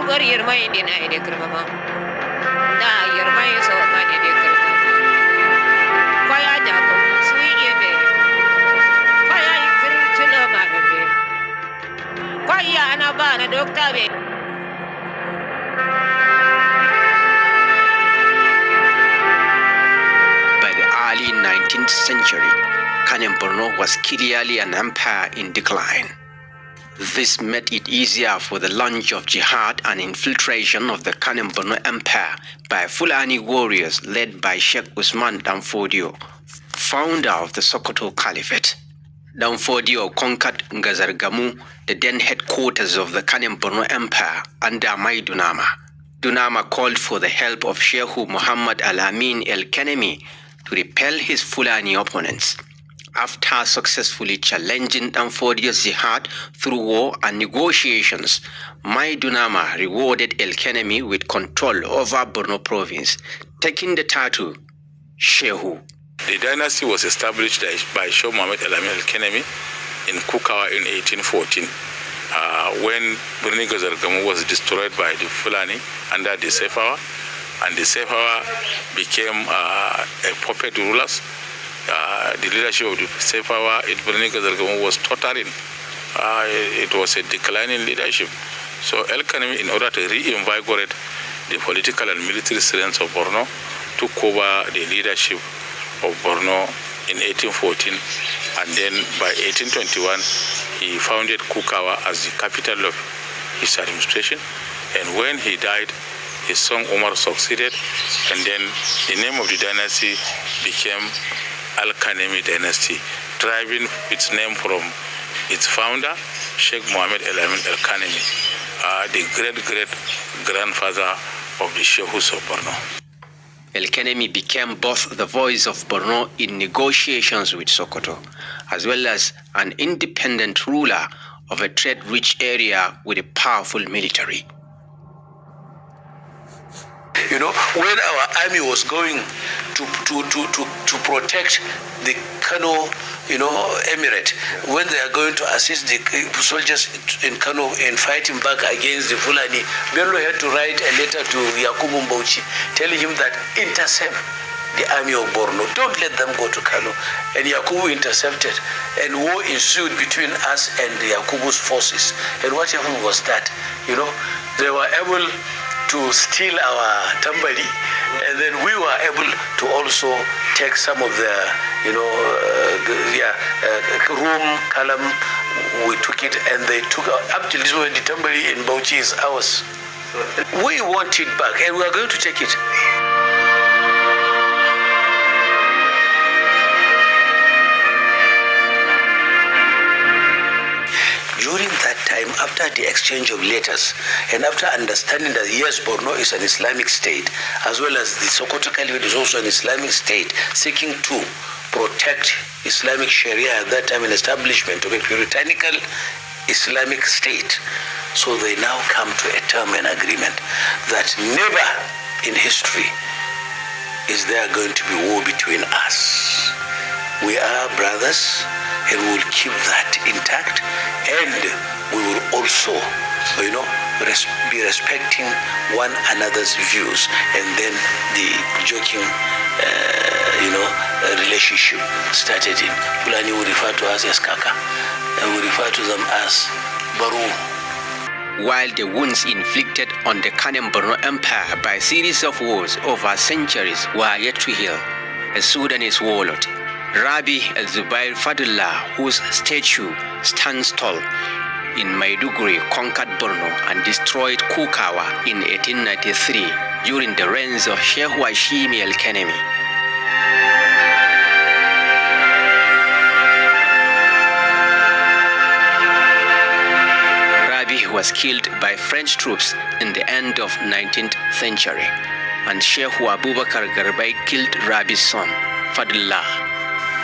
bar yirma indi na ide kirmama. Da yirma yeso ma ide kirmama. Kwaya jako sui ebe. Kwaya ikir chilo ma be. Kwaya ana ba na dokta be. By the early 19th century, Kanem Borno was clearly an empire in decline. This made it easier for the launch of jihad and infiltration of the Kanem Borno Empire by Fulani warriors led by Sheikh Usman Danfodio, founder of the Sokoto Caliphate. Danfodio conquered Ngazargamu, the then headquarters of the Kanem Borno Empire, under Mai Dunama. Dunama called for the help of Sheikh Muhammad Al-Amin El-Kanemi to repel his Fulani opponents. After successfully challenging Danfodio's jihad through war and negotiations, Mai Dunama rewarded El-Kanemi with control over Borno province, taking the title Shehu. The dynasty was established by Sheikh Muhammad Al-Amin El-Kanemi in Kawai in 1814, when Birni Gazargamu was destroyed by the Fulani under the Sefawa, and the Sefawa became a puppet rulers. The leadership of the Sefawa in Birni Gazargamu was tottering. It was a declining leadership. So El-Kanemi, in order to reinvigorate the political and military strength of Borno, took over the leadership of Borno in 1814, and then by 1821 he founded Kukawa as the capital of his administration. And when he died, his son Umar succeeded, and then the name of the dynasty became Al-Kanemi dynasty, deriving its name from its founder, Sheikh Muhammad Al-Amin El-Kanemi, the great-great-grandfather of the Sheikhs of Borno. El-Kanemi became both the voice of Borno in negotiations with Sokoto, as well as an independent ruler of a trade-rich area with a powerful military. You know, when our army was going to protect the Kano, emirate, when they are going to assist the soldiers in Kano in fighting back against the Fulani, Bello had to write a letter to Yakubu Bauchi telling him that intercept the army of Borno, don't let them go to Kano. And Yakubu intercepted, and war ensued between us and the Yakubu's forces. And what happened was that, they were able to steal our tambari, and then we were able to also take some of the, room, kalam, we took it, and they took up till this moment the tambari in Bauchi is ours. We want it back, and we are going to take it. During that time, after the exchange of letters, and after understanding that yes, Borno is an Islamic state, as well as the Sokoto Caliphate is also an Islamic state, seeking to protect Islamic Sharia at that time, an establishment of a puritanical Islamic state. So they now come to a term and agreement that never in history is there going to be war between us. We are brothers, and we will keep that intact, and we will also, be respecting one another's views, and then the joking, relationship started in. Fulani will refer to us as Kaka, and we refer to them as Baru. While the wounds inflicted on the Kanem Borno Empire by a series of wars over centuries were yet to heal, a Sudanese warlord, Rabi El-Zubair Fadullah, whose statue stands tall in Maiduguri, conquered Borno and destroyed Kukawa in 1893 during the reigns of Sheikh Washimi El-Kanemi. Rabi was killed by French troops in the end of 19th century, and Sheikh Abubakar Garbai killed Rabi's son, Fadullah.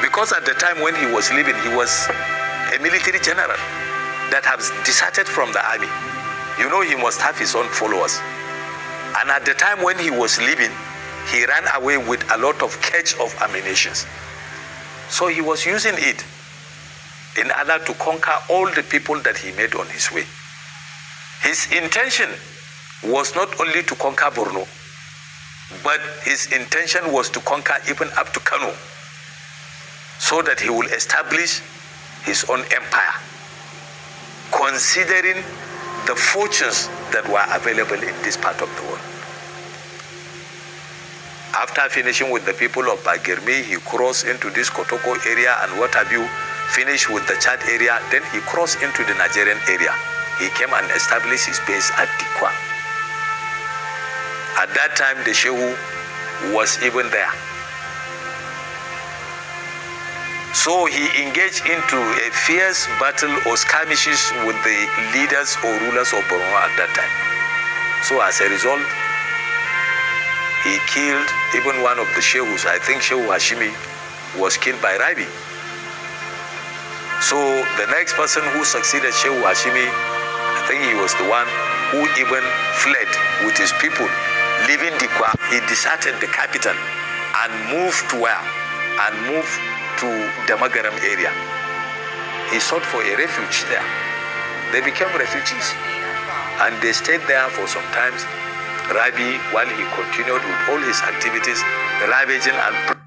Because at the time when he was living, he was a military general that has deserted from the army. He must have his own followers. And at the time when he was living, he ran away with a lot of cache of ammunition. So he was using it in order to conquer all the people that he met on his way. His intention was not only to conquer Borno, but his intention was to conquer even up to Kano, so that he will establish his own empire, considering the fortunes that were available in this part of the world. After finishing with the people of Bagirmi, he crossed into this Kotoko area and what have you, finished with the Chad area, then he crossed into the Nigerian area. He came and established his base at Dikwa. At that time, the Shehu was even there. So he engaged into a fierce battle or skirmishes with the leaders or rulers of Borno at that time. So as a result, he killed even one of the Shehus. I think Shehu Hashimi was killed by Rabi. So the next person who succeeded Shehu Hashimi, I think he was the one who even fled with his people, leaving Dikwa. He deserted the capital and moved to where? And moved to the Magaram area. He sought for a refuge there. They became refugees and they stayed there for some time. Rabi, while he continued with all his activities, ravaging and